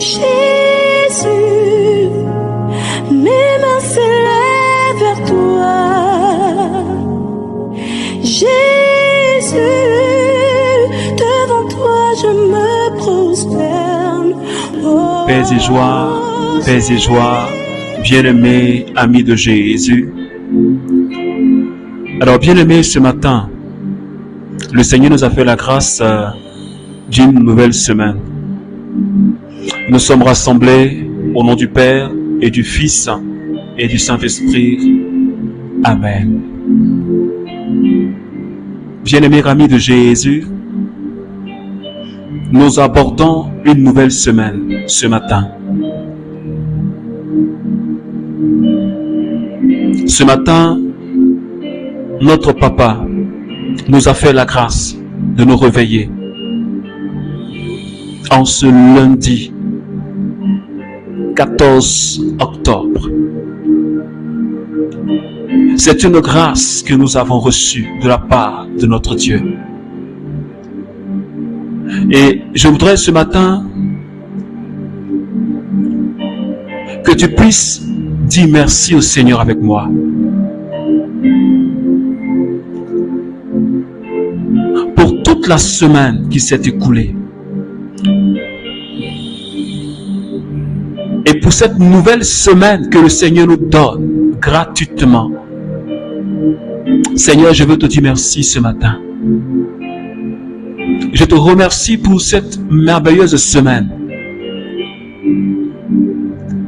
Jésus, mes mains s'élèvent vers toi. Jésus, devant toi je me prosterne. Oh, Paix et joie, bien-aimés amis de Jésus. Alors, bien-aimés, ce matin, le Seigneur nous a fait la grâce d'une nouvelle semaine. Nous sommes rassemblés au nom du Père et du Fils et du Saint-Esprit. Amen. Bien-aimés amis de Jésus, nous abordons une nouvelle semaine ce matin. Ce matin, notre Papa nous a fait la grâce de nous réveiller en ce lundi 14 octobre. C'est une grâce que nous avons reçue de la part de notre Dieu. Et je voudrais ce matin que tu puisses dire merci au Seigneur avec moi. Pour toute la semaine qui s'est écoulée. Et pour cette nouvelle semaine que le Seigneur nous donne gratuitement. Seigneur, je veux te dire merci ce matin. Je te remercie pour cette merveilleuse semaine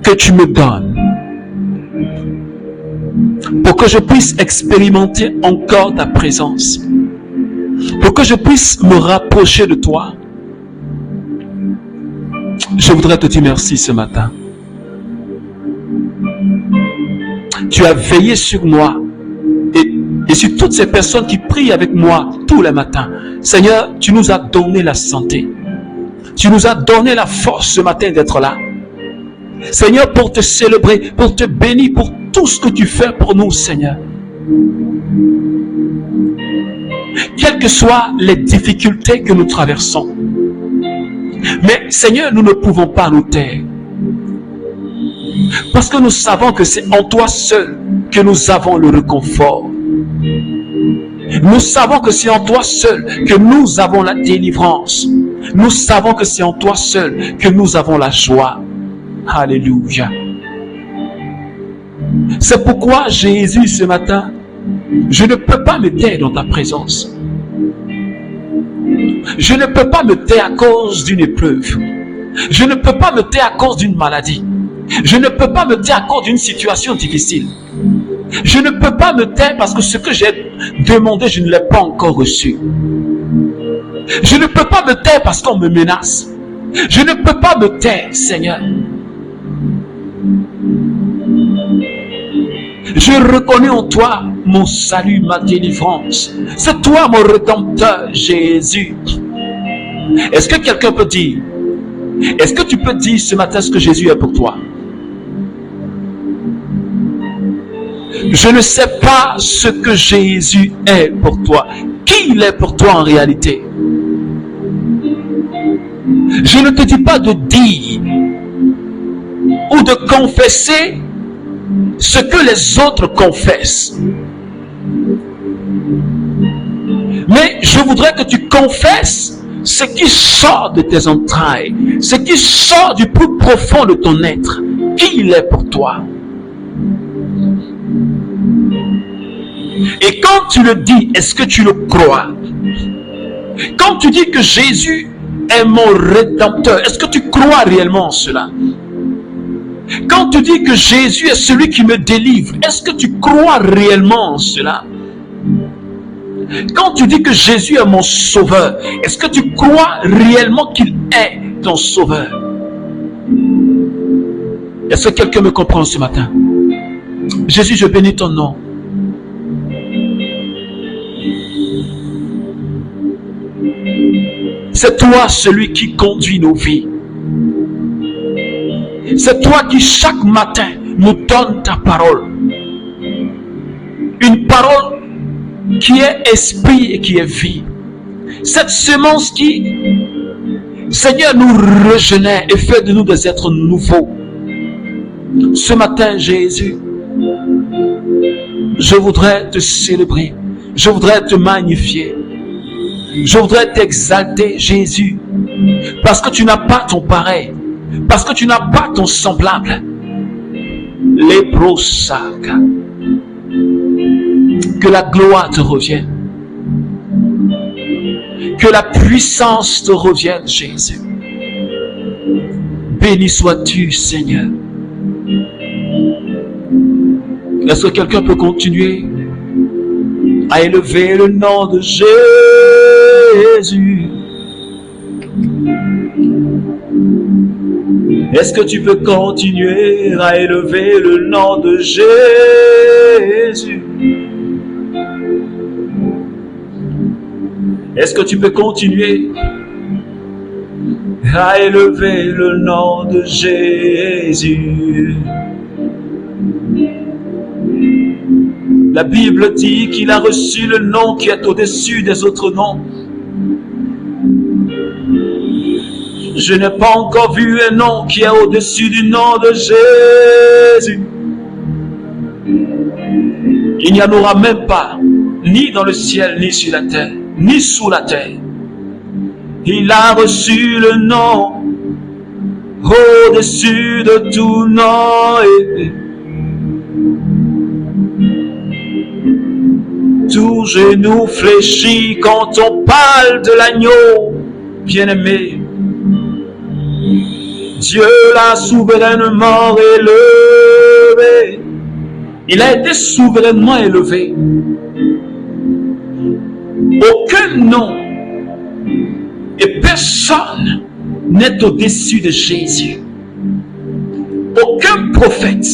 que tu me donnes pour que je puisse expérimenter encore ta présence, pour que je puisse me rapprocher de toi. Je voudrais te dire merci ce matin. Tu as veillé sur moi et sur toutes ces personnes qui prient avec moi tous les matins. Seigneur, tu nous as donné la santé. Tu nous as donné la force ce matin d'être là. Seigneur, pour te célébrer, pour te bénir, pour tout ce que tu fais pour nous, Seigneur. Quelles que soient les difficultés que nous traversons. Mais Seigneur, nous ne pouvons pas nous taire. Parce que nous savons que c'est en toi seul que nous avons le réconfort. Nous savons que c'est en toi seul que nous avons la délivrance. Nous savons que c'est en toi seul que nous avons la joie. Alléluia. C'est pourquoi Jésus ce matin, je ne peux pas me taire dans ta présence. Je ne peux pas me taire à cause d'une épreuve. Je ne peux pas me taire à cause d'une maladie. Je ne peux pas me taire à cause d'une situation difficile. Je ne peux pas me taire parce que ce que j'ai demandé, je ne l'ai pas encore reçu. Je ne peux pas me taire parce qu'on me menace. Je ne peux pas me taire, Seigneur. Je reconnais en toi mon salut, ma délivrance. C'est toi mon Rédempteur, Jésus. Est-ce que quelqu'un peut dire? Est-ce que tu peux dire ce matin ce que Jésus est pour toi? Je ne sais pas ce que Jésus est pour toi. Qui il est pour toi en réalité? Je ne te dis pas de dire ou de confesser ce que les autres confessent. Mais je voudrais que tu confesses ce qui sort de tes entrailles, ce qui sort du plus profond de ton être. Qui il est pour toi? Et quand tu le dis, est-ce que tu le crois? Quand tu dis que Jésus est mon Rédempteur, est-ce que tu crois réellement en cela? Quand tu dis que Jésus est celui qui me délivre, est-ce que tu crois réellement en cela? Quand tu dis que Jésus est mon sauveur, est-ce que tu crois réellement qu'il est ton sauveur? Est-ce que quelqu'un me comprend ce matin? Jésus, je bénis ton nom. C'est toi celui qui conduit nos vies. C'est toi qui chaque matin nous donne ta parole. Une parole qui est esprit et qui est vie. Cette semence qui Seigneur, nous régénère et fais de nous des êtres nouveaux. Ce matin, Jésus, je voudrais te célébrer. Je voudrais te magnifier. Je voudrais t'exalter, Jésus, parce que tu n'as pas ton pareil, parce que tu n'as pas ton semblable. Les brosacs. Que la gloire te revienne. Que la puissance te revienne, Jésus. Béni sois-tu, Seigneur. Est-ce que quelqu'un peut continuer à élever le nom de Jésus? Est-ce que tu peux continuer à élever le nom de Jésus? Est-ce que tu peux continuer à élever le nom de Jésus? La Bible dit qu'il a reçu le nom qui est au-dessus des autres noms. Je n'ai pas encore vu un nom qui est au-dessus du nom de Jésus. Il n'y en aura même pas, ni dans le ciel, ni sur la terre, ni sous la terre. Il a reçu le nom au-dessus de tout nom. Tout genou fléchit quand on parle de l'agneau bien-aimé. Dieu l'a souverainement élevé. Il a été souverainement élevé. Aucun nom et personne n'est au-dessus de Jésus. Aucun prophète,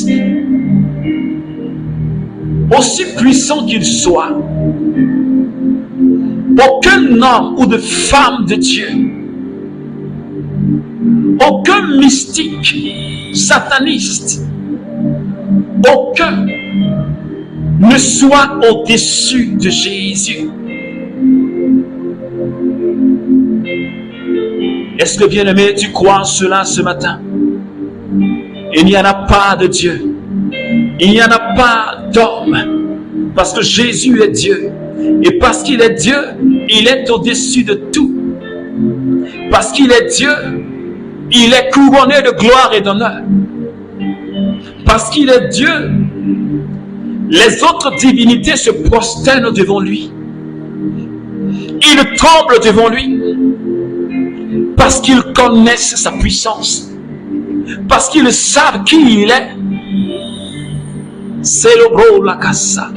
aussi puissant qu'il soit, aucun homme ou de femme de Dieu, aucun mystique, sataniste, aucun ne soit au-dessus de Jésus. Est-ce que, bien-aimé, tu crois en cela ce matin? Il n'y en a pas de Dieu. Il n'y en a pas d'homme. Parce que Jésus est Dieu. Et parce qu'il est Dieu, il est au-dessus de tout. Parce qu'il est Dieu, il est couronné de gloire et d'honneur. Parce qu'il est Dieu, les autres divinités se prosternent devant lui. Ils tremblent devant lui. Parce qu'ils connaissent sa puissance. Parce qu'ils savent qui il est. Célébro la casa.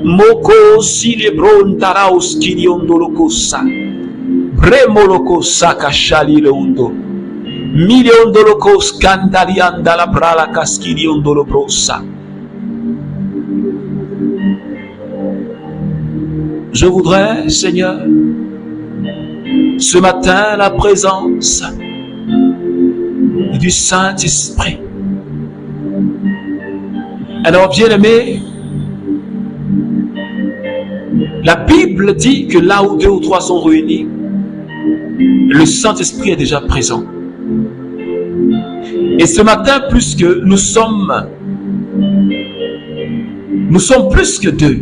Moko silebron taraos kiliondolokosa. Bremolokosa kashali leundo. Miliondolokos kandalianda la brala kaskiliondolobrosa. Je voudrais, Seigneur, ce matin, la présence du Saint-Esprit. Alors, bien-aimé, la Bible dit que là où 2 ou 3 sont réunis, le Saint-Esprit est déjà présent. Et ce matin, plus que nous sommes plus que 2.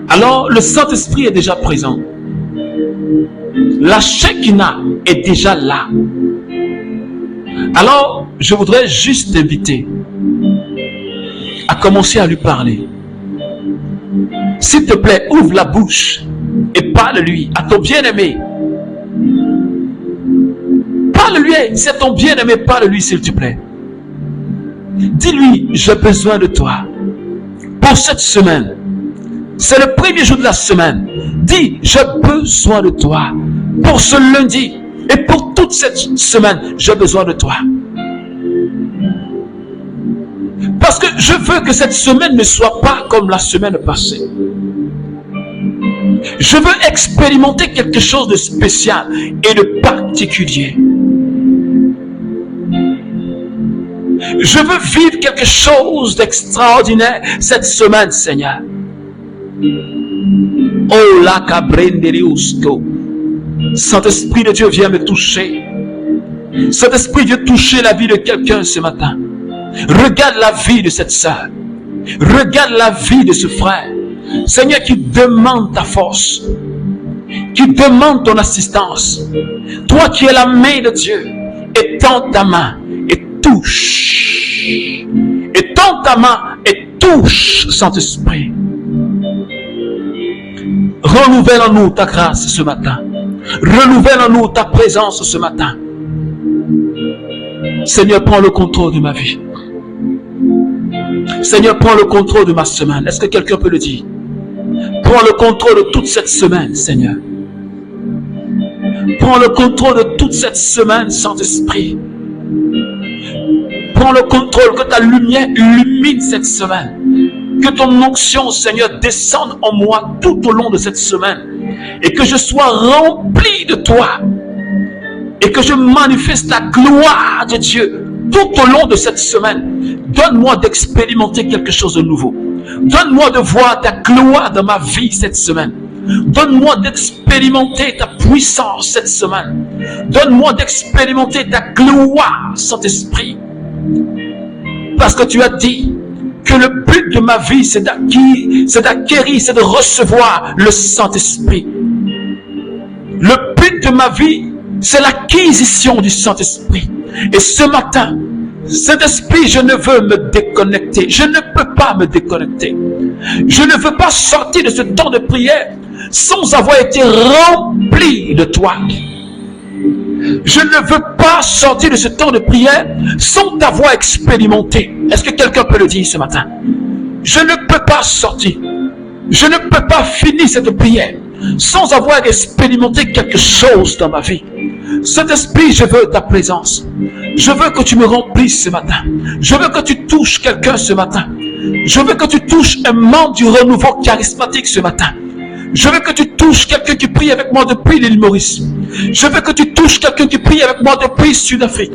Alors, le Saint-Esprit est déjà présent. La Shekinah est déjà là. Alors, je voudrais juste t'inviter à commencer à lui parler. S'il te plaît, ouvre la bouche et parle-lui à ton bien-aimé. Parle-lui, c'est ton bien-aimé, parle-lui s'il te plaît. Dis-lui, j'ai besoin de toi pour cette semaine. C'est le premier jour de la semaine. Dis, j'ai besoin de toi pour ce lundi et pour toute cette semaine. J'ai besoin de toi. Parce que je veux que cette semaine ne soit pas comme la semaine passée. Je veux expérimenter quelque chose de spécial et de particulier. Je veux vivre quelque chose d'extraordinaire cette semaine, Seigneur. Oh la cabrenderiusco. Saint-Esprit de Dieu, viens me toucher. Saint-Esprit, viens toucher la vie de quelqu'un ce matin. Regarde la vie de cette sœur. Regarde la vie de ce frère. Seigneur, qui demande ta force, qui demande ton assistance. Toi qui es la main de Dieu, étends ta main et touche. Étends ta main et touche, Saint-Esprit. Renouvelle en nous ta grâce ce matin. Renouvelle en nous ta présence ce matin. Seigneur, prends le contrôle de ma vie. Seigneur, prends le contrôle de ma semaine. Est-ce que quelqu'un peut le dire? Prends le contrôle de toute cette semaine, Seigneur. Prends le contrôle de toute cette semaine, Saint-Esprit. Prends le contrôle, que ta lumière illumine cette semaine. Que ton onction, Seigneur, descende en moi tout au long de cette semaine. Et que je sois rempli de toi. Et que je manifeste la gloire de Dieu tout au long de cette semaine. Donne-moi d'expérimenter quelque chose de nouveau. Donne-moi de voir ta gloire dans ma vie cette semaine. Donne-moi d'expérimenter ta puissance cette semaine. Donne-moi d'expérimenter ta gloire, Saint-Esprit. Parce que tu as dit que le but de ma vie, c'est d'acquérir, c'est de recevoir le Saint-Esprit. Le but de ma vie, c'est l'acquisition du Saint-Esprit. Et ce matin, Saint-Esprit, je ne veux me déconnecter. Je ne peux pas me déconnecter. Je ne veux pas sortir de ce temps de prière sans avoir été rempli de toi. Je ne veux pas sortir de ce temps de prière sans t'avoir expérimenté. Est-ce que quelqu'un peut le dire ce matin? Je ne peux pas sortir. Je ne peux pas finir cette prière sans avoir expérimenté quelque chose dans ma vie. Saint-Esprit, je veux ta présence. Je veux que tu me remplisses ce matin. Je veux que tu touches quelqu'un ce matin. Je veux que tu touches un membre du renouveau charismatique ce matin. Je veux que tu touches quelqu'un qui prie avec moi depuis l'île Maurice. Je veux que tu touches quelqu'un qui prie avec moi depuis Sud-Afrique.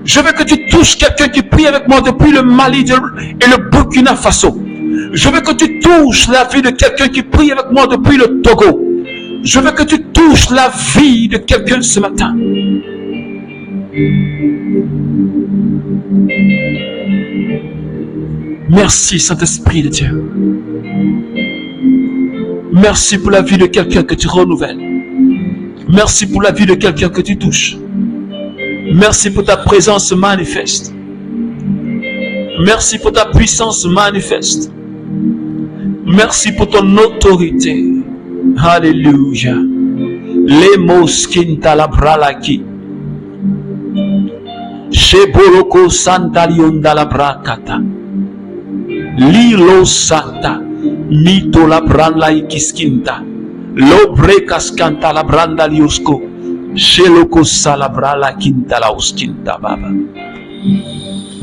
Je veux que tu touches quelqu'un qui prie avec moi depuis le Mali et le Burkina Faso. Je veux que tu touches la vie de quelqu'un qui prie avec moi depuis le Togo. Je veux que tu touches la vie de quelqu'un ce matin. Merci, Saint-Esprit de Dieu. Merci pour la vie de quelqu'un que tu renouvelles. Merci pour la vie de quelqu'un que tu touches. Merci pour ta présence manifeste. Merci pour ta puissance manifeste. Merci pour ton autorité. Alléluia. Les mosquinta la bralaki. Sheboroko santalionda la brakata. Lilo santa. Mito la branda ikiskinta. Lobre kaskanta la branda liosko. Sheloko salabra la kinta la oskinta baba.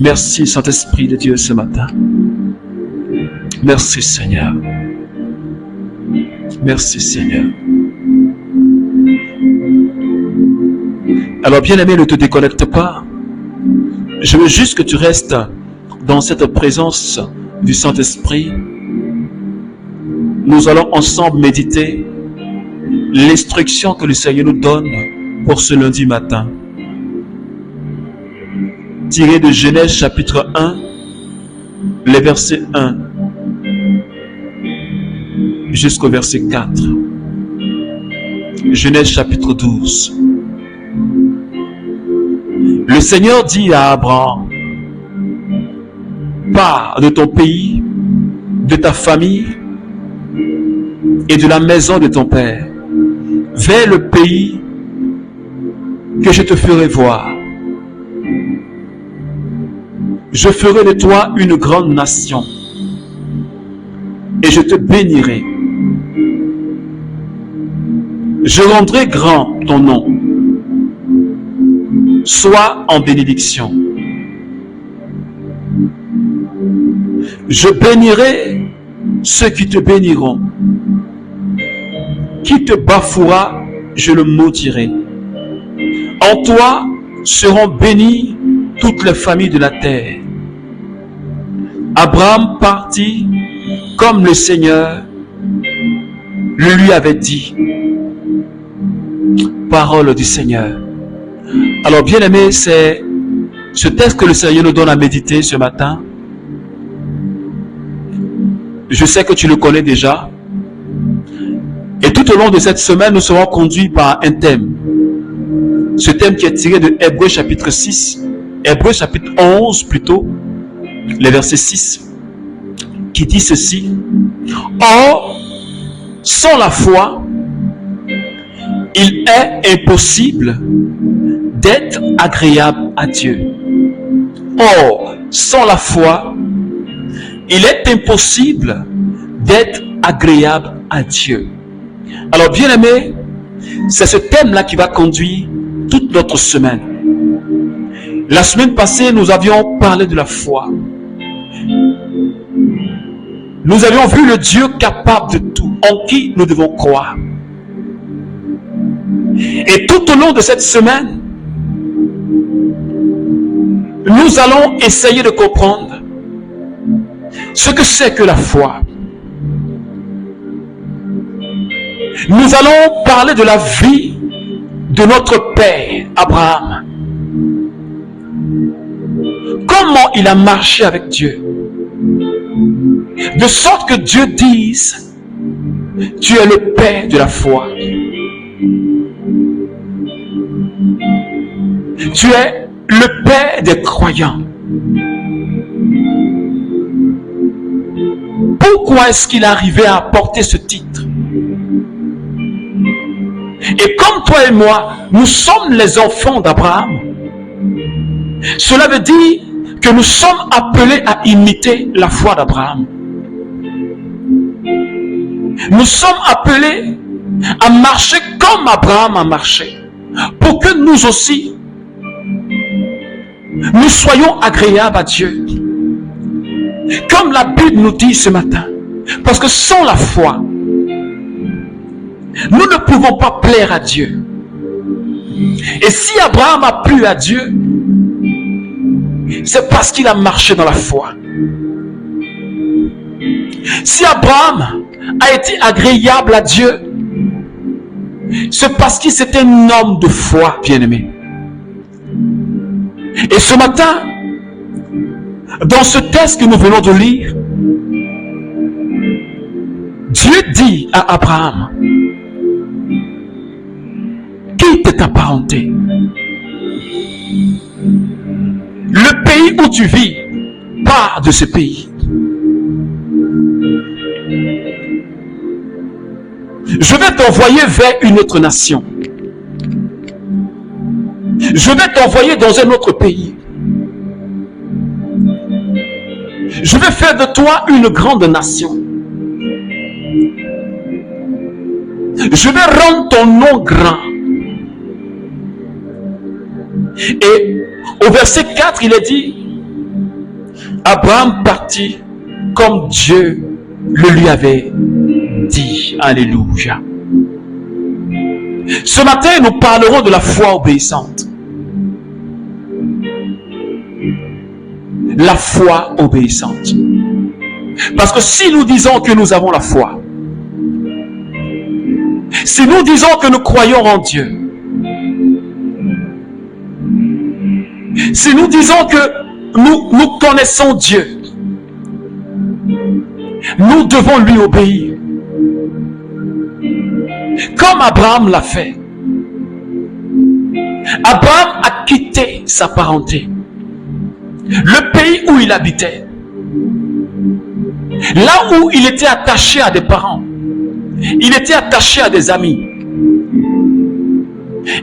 Merci Saint-Esprit de Dieu ce matin. Merci Seigneur. Merci Seigneur. Alors bien-aimé, ne te déconnecte pas. Je veux juste que tu restes dans cette présence du Saint-Esprit. Nous allons ensemble méditer l'instruction que le Seigneur nous donne pour ce lundi matin. Tiré de Genèse chapitre 1, les versets 1 jusqu'au verset 4. Genèse chapitre 12. Le Seigneur dit à Abraham: pars de ton pays, de ta famille et de la maison de ton père, vers le pays que je te ferai voir. Je ferai de toi une grande nation et je te bénirai. Je rendrai grand ton nom. Sois en bénédiction. Je bénirai ceux qui te béniront. Qui te bafouera, je le maudirai. En toi seront bénies toutes les familles de la terre. Abraham partit comme le Seigneur le lui avait dit. parole du Seigneur. Alors, bien-aimés, c'est ce texte que le Seigneur nous donne à méditer ce matin. Je sais que tu le connais déjà. Et tout au long de cette semaine, nous serons conduits par un thème. Ce thème qui est tiré de Hébreux chapitre 6, Hébreux chapitre 11 plutôt, les versets 6, qui dit ceci. Or, sans la foi, il est impossible d'être agréable à Dieu. Or, sans la foi, il est impossible d'être agréable à Dieu. Alors, bien aimé, c'est ce thème-là qui va conduire toute notre semaine. La semaine passée, nous avions parlé de la foi. Nous avions vu le Dieu capable de tout, en qui nous devons croire. Et tout au long de cette semaine, nous allons essayer de comprendre ce que c'est que la foi. Nous allons parler de la vie de notre père Abraham. Comment il a marché avec Dieu. De sorte que Dieu dise, tu es le père de la foi. Tu es le père des croyants. Pourquoi est-ce qu'il est arrivé à porter ce titre? Et comme toi et moi, nous sommes les enfants d'Abraham, cela veut dire que nous sommes appelés à imiter la foi d'Abraham. Nous sommes appelés à marcher comme Abraham a marché, pour que nous aussi, nous soyons agréables à Dieu. Comme la Bible nous dit ce matin, parce que sans la foi, nous ne pouvons pas plaire à Dieu. Et si Abraham a plu à Dieu, c'est parce qu'il a marché dans la foi. Si Abraham a été agréable à Dieu, c'est parce qu'il était un homme de foi, bien-aimé. Et ce matin, dans ce texte que nous venons de lire, Dieu dit à Abraham, quitte ta parenté. Le pays où tu vis, pars de ce pays. Je vais t'envoyer vers une autre nation. Je vais t'envoyer dans un autre pays. Je vais faire de toi une grande nation. Je vais rendre ton nom grand. Et au verset 4, il est dit, Abraham partit comme Dieu le lui avait dit. Alléluia. Ce matin, nous parlerons de la foi obéissante. La foi obéissante. Parce que si nous disons que nous avons la foi, si nous disons que nous croyons en Dieu, si nous disons que nous connaissons Dieu, nous devons lui obéir. Comme Abraham l'a fait. Abraham a quitté sa parenté, le pays où il habitait, là où il était attaché à des parents, il était attaché à des amis,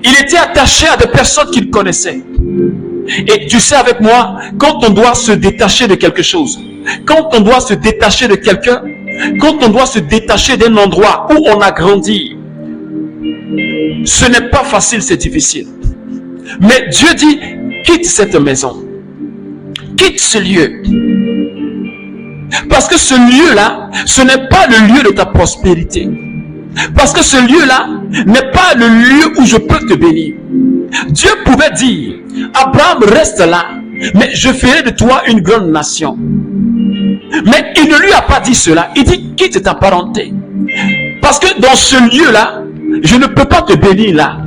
il était attaché à des personnes qu'il connaissait. Et tu sais avec moi, quand on doit se détacher de quelque chose, quand on doit se détacher de quelqu'un, quand on doit se détacher d'un endroit où on a grandi, ce n'est pas facile, c'est difficile. Mais Dieu dit, quitte cette maison, quitte ce lieu. Parce que ce lieu-là, ce n'est pas le lieu de ta prospérité. Parce que ce lieu-là n'est pas le lieu où je peux te bénir. Dieu pouvait dire, Abraham reste là, mais je ferai de toi une grande nation. Mais il ne lui a pas dit cela. Il dit, quitte ta parenté. Parce que dans ce lieu-là, je ne peux pas te bénir là.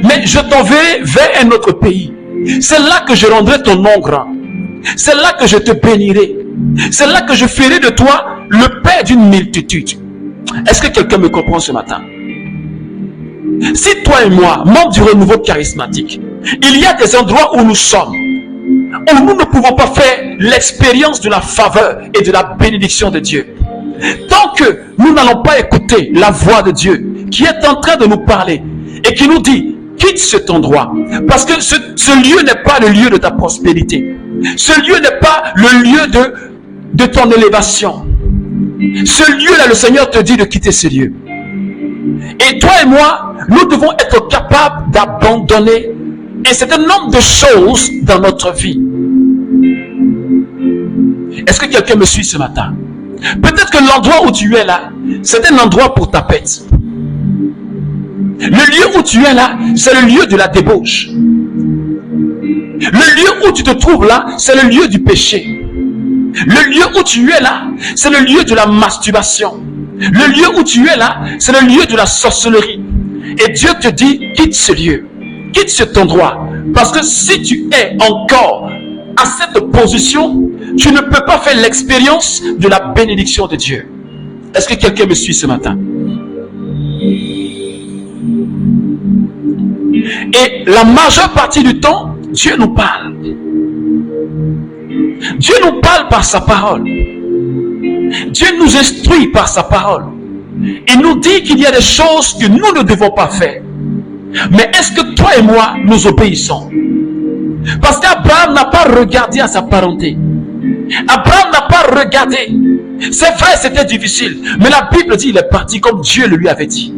mais je t'enverrai vers un autre pays. C'est là que je rendrai ton nom grand. C'est là que je te bénirai. C'est là que je ferai de toi le père d'une multitude. Est-ce que quelqu'un me comprend ce matin? Si toi et moi, membres du renouveau charismatique, il y a des endroits où nous sommes, où nous ne pouvons pas faire l'expérience de la faveur et de la bénédiction de Dieu, tant que nous n'allons pas écouter la voix de Dieu qui est en train de nous parler et qui nous dit, quitte cet endroit, parce que ce lieu n'est pas le lieu de ta prospérité. Ce lieu n'est pas le lieu de ton élévation. Ce lieu-là, le Seigneur te dit de quitter ce lieu. Et toi et moi, nous devons être capables d'abandonner un certain nombre de choses dans notre vie. Est-ce que quelqu'un me suit ce matin? Peut-être que l'endroit où tu es là, c'est un endroit pour ta pète. Le lieu où tu es là, c'est le lieu de la débauche. Le lieu où tu te trouves là, c'est le lieu du péché. Le lieu où tu es là, c'est le lieu de la masturbation. Le lieu où tu es là, c'est le lieu de la sorcellerie. Et Dieu te dit, quitte ce lieu, quitte cet endroit. Parce que si tu es encore à cette position, tu ne peux pas faire l'expérience de la bénédiction de Dieu. Est-ce que quelqu'un me suit ce matin? Et la majeure partie du temps, Dieu nous parle. Dieu nous parle par sa parole. Dieu nous instruit par sa parole. Il nous dit qu'il y a des choses que nous ne devons pas faire. Mais est-ce que toi et moi, nous obéissons? Parce qu'Abraham n'a pas regardé à sa parenté. Abraham n'a pas regardé. C'est vrai, c'était difficile. Mais la Bible dit qu'il est parti comme Dieu le lui avait dit.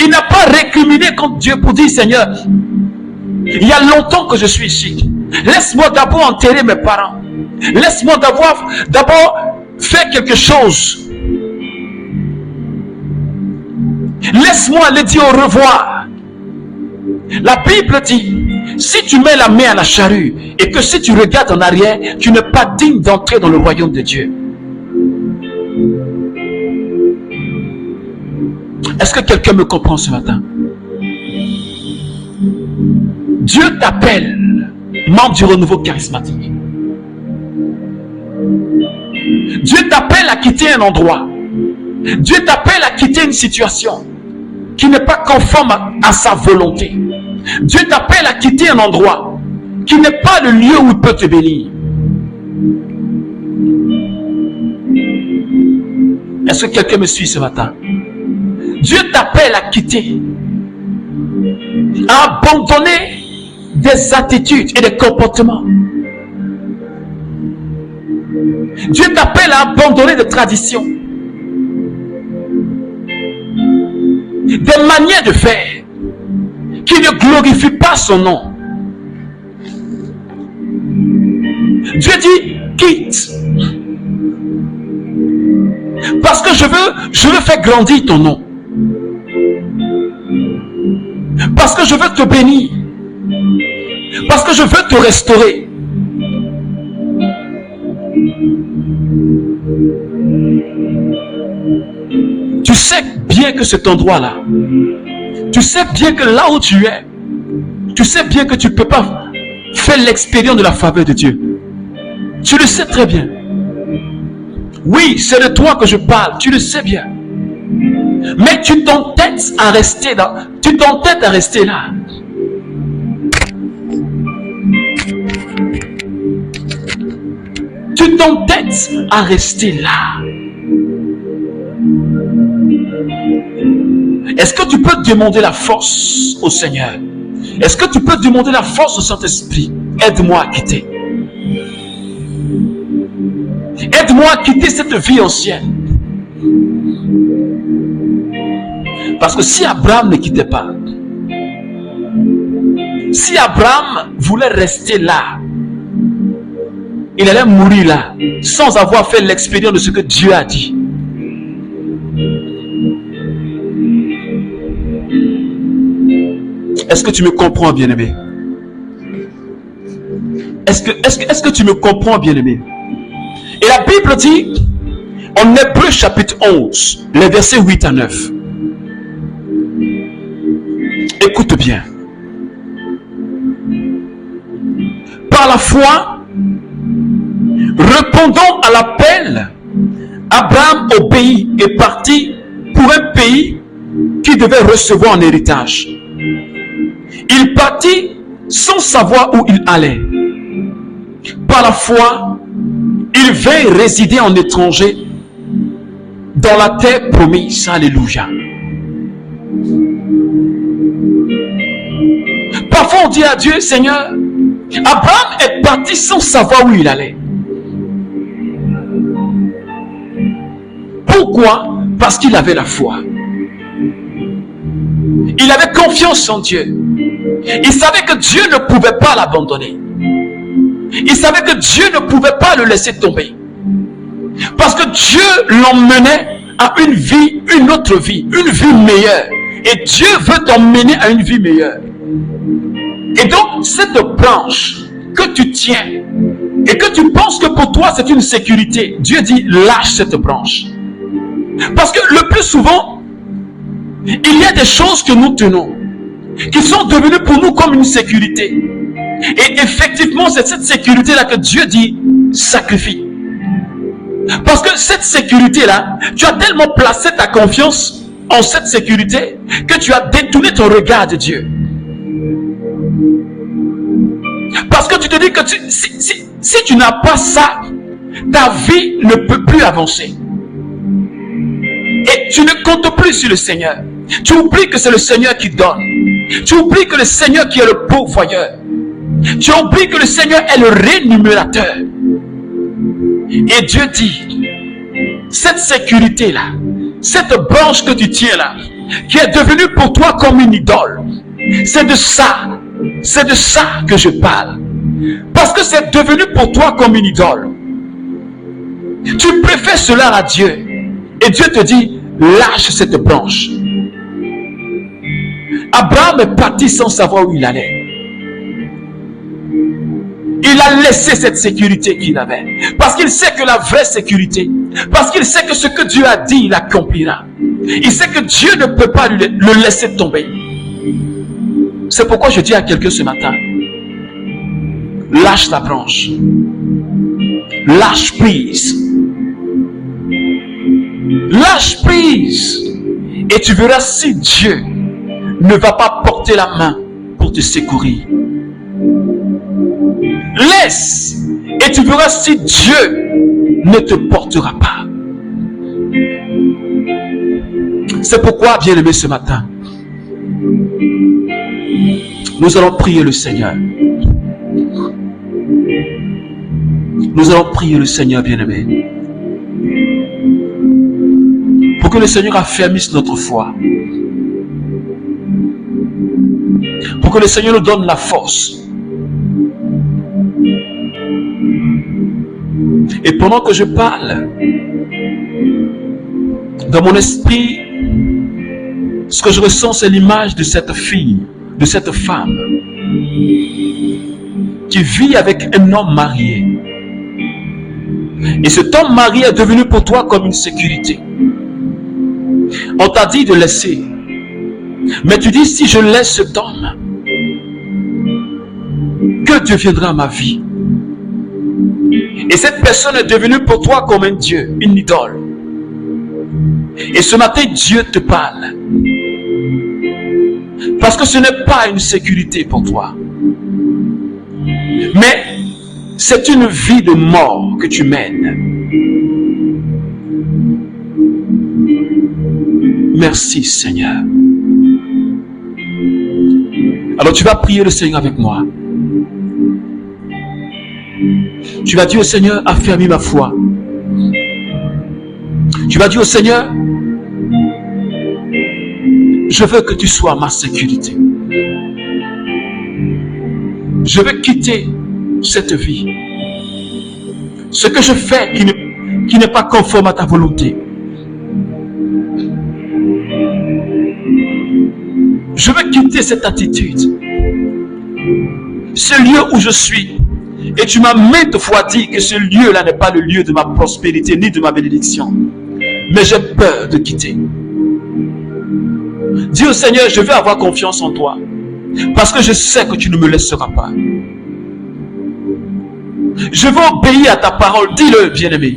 Il n'a pas récriminé contre Dieu pour dire, Seigneur, il y a longtemps que je suis ici. Laisse-moi d'abord enterrer mes parents. Laisse-moi d'abord faire quelque chose. Laisse-moi aller dire au revoir. La Bible dit, si tu mets la main à la charrue et que si tu regardes en arrière, tu n'es pas digne d'entrer dans le royaume de Dieu. Est-ce que quelqu'un me comprend ce matin? Dieu t'appelle, membre du renouveau charismatique. Dieu t'appelle à quitter un endroit. Dieu t'appelle à quitter une situation qui n'est pas conforme à sa volonté. Dieu t'appelle à quitter un endroit qui n'est pas le lieu où il peut te bénir. Est-ce que quelqu'un me suit ce matin? Dieu t'appelle à quitter, à abandonner des attitudes et des comportements. Dieu t'appelle à abandonner des traditions, des manières de faire qui ne glorifient pas son nom. Dieu dit, quitte. Parce que je veux faire grandir ton nom. Parce que je veux te bénir. Parce que je veux te restaurer. Tu sais bien que cet endroit-là, tu sais bien que là où tu es, tu sais bien que tu ne peux pas faire l'expérience de la faveur de Dieu. Tu le sais très bien. Oui, c'est de toi que je parle, tu le sais bien. Mais tu t'entêtes à rester là. Tu t'entêtes à rester là. Tu t'entêtes à rester là. Est-ce que tu peux demander la force au Seigneur? Est-ce que tu peux demander la force au Saint-Esprit? Aide-moi à quitter. Aide-moi à quitter cette vie ancienne. Parce que si Abraham ne quittait pas, si Abraham voulait rester là, il allait mourir là, sans avoir fait l'expérience de ce que Dieu a dit. Est-ce que tu me comprends, bien-aimé? Est-ce que tu me comprends, bien-aimé? Et la Bible dit, en Hébreux chapitre 11, les versets 8 à 9. Écoute bien. Par la foi, répondant à l'appel, Abraham obéit et partit pour un pays qu'il devait recevoir en héritage. Il partit sans savoir où il allait. Par la foi, il vint résider en étranger dans la terre promise. Alléluia. Parfois on dit à Dieu, Seigneur, Abraham est parti sans savoir où il allait. Pourquoi? Parce qu'il avait la foi. Il avait confiance en Dieu. Il savait que Dieu ne pouvait pas l'abandonner. Il savait que Dieu ne pouvait pas le laisser tomber. Parce que Dieu l'emmenait à une vie, une autre vie, une vie meilleure. Et Dieu veut t'emmener à une vie meilleure. Et donc, cette branche que tu tiens et que tu penses que pour toi c'est une sécurité, Dieu dit lâche cette branche. Parce que le plus souvent, il y a des choses que nous tenons qui sont devenues pour nous comme une sécurité. Et effectivement, c'est cette sécurité-là que Dieu dit sacrifie. Parce que cette sécurité-là, tu as tellement placé ta confiance en cette sécurité que tu as détourné ton regard de Dieu. Parce que tu te dis que si tu n'as pas ça, ta vie ne peut plus avancer. Et tu ne comptes plus sur le Seigneur. Tu oublies que c'est le Seigneur qui donne. Tu oublies que le Seigneur qui est le pourvoyeur. Tu oublies que le Seigneur est le rémunérateur. Et Dieu dit, cette sécurité-là, cette branche que tu tiens là, qui est devenue pour toi comme une idole, c'est de ça que je parle. Parce que c'est devenu pour toi comme une idole. Tu préfères cela à Dieu. Et Dieu te dit, lâche cette branche. Abraham est parti sans savoir où il allait. Il a laissé cette sécurité qu'il avait. Parce qu'il sait que la vraie sécurité, parce qu'il sait que ce que Dieu a dit, il accomplira. Il sait que Dieu ne peut pas le laisser tomber. C'est pourquoi je dis à quelqu'un ce matin, lâche la branche. Lâche prise. Lâche prise. Et tu verras si Dieu ne va pas porter la main pour te secourir. Laisse. Et tu verras si Dieu ne te portera pas. C'est pourquoi, bien-aimé, ce matin, nous allons prier le Seigneur. Nous allons prier le Seigneur, bien-aimé, pour que le Seigneur affermisse notre foi, pour que le Seigneur nous donne la force. Et pendant que je parle, dans mon esprit, ce que je ressens, c'est l'image de cette fille, de cette femme qui vit avec un homme marié. Et cet homme marié est devenu pour toi comme une sécurité. On t'a dit de laisser. Mais tu dis, si je laisse cet homme, que deviendra ma vie? Et cette personne est devenue pour toi comme un Dieu, une idole. Et ce matin, Dieu te parle. Parce que ce n'est pas une sécurité pour toi. Mais c'est une vie de mort que tu mènes. Merci Seigneur. Alors tu vas prier le Seigneur avec moi. Tu vas dire au Seigneur, affermis ma foi. Tu vas dire au Seigneur, je veux que tu sois ma sécurité. Je veux quitter cette vie. Ce que je fais qui n'est pas conforme à ta volonté. Je veux quitter cette attitude. Ce lieu où je suis. Et tu m'as maintes fois dit que ce lieu-là n'est pas le lieu de ma prospérité ni de ma bénédiction. Mais j'ai peur de quitter. Dis au Seigneur, je veux avoir confiance en toi. Parce que je sais que tu ne me laisseras pas. Je veux obéir à ta parole. Dis-le, bien-aimé.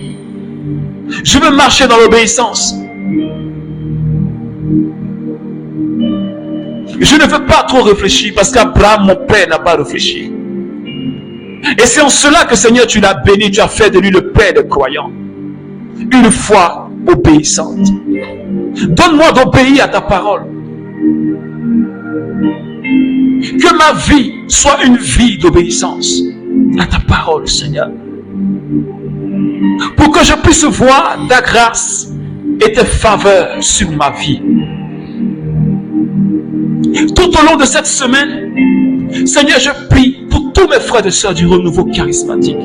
Je veux marcher dans l'obéissance. Je ne veux pas trop réfléchir parce qu'Abraham, mon père, n'a pas réfléchi. Et c'est en cela que, Seigneur, tu l'as béni, tu as fait de lui le père des croyants. Une foi obéissante. Donne-moi d'obéir à ta parole. Que ma vie soit une vie d'obéissance à ta parole, Seigneur. Pour que je puisse voir ta grâce et tes faveurs sur ma vie. Tout au long de cette semaine, Seigneur, je prie pour tous mes frères et sœurs du renouveau charismatique.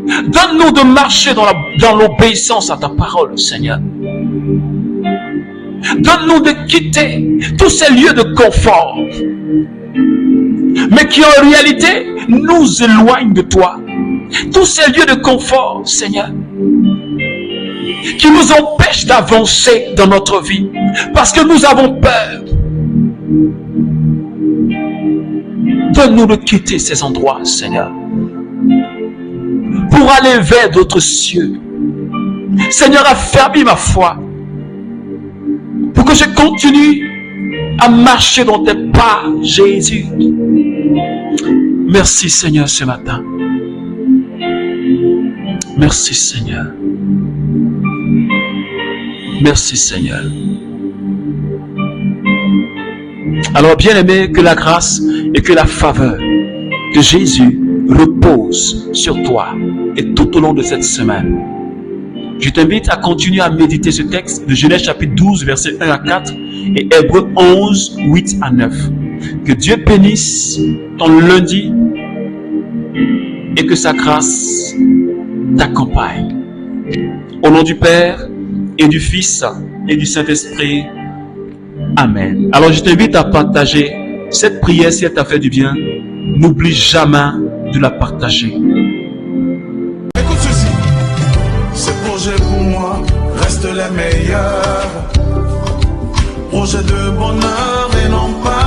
Donne-nous de marcher dans l'obéissance à ta parole, Seigneur. Donne-nous de quitter tous ces lieux de confort, mais qui en réalité nous éloignent de toi. Tous ces lieux de confort, Seigneur, qui nous empêchent d'avancer dans notre vie, parce que nous avons peur. Donne-nous de quitter ces endroits, Seigneur, pour aller vers d'autres cieux. Seigneur, affermis ma foi, pour que je continue à marcher dans tes pas, Jésus. Merci, Seigneur, ce matin. Merci, Seigneur. Merci, Seigneur. Alors, bien-aimé, que la grâce et que la faveur de Jésus repose sur toi et tout au long de cette semaine. Je t'invite à continuer à méditer ce texte de Genèse chapitre 12, versets 1 à 4 et Hébreux 11, 8 à 9. Que Dieu bénisse ton lundi et que sa grâce t'accompagne. Au nom du Père et du Fils et du Saint-Esprit. Amen. Alors je t'invite à partager cette prière si elle t'a fait du bien. N'oublie jamais de la partager. Écoute ceci. Ces projets pour moi restent les meilleurs. Projets de bonheur et non pas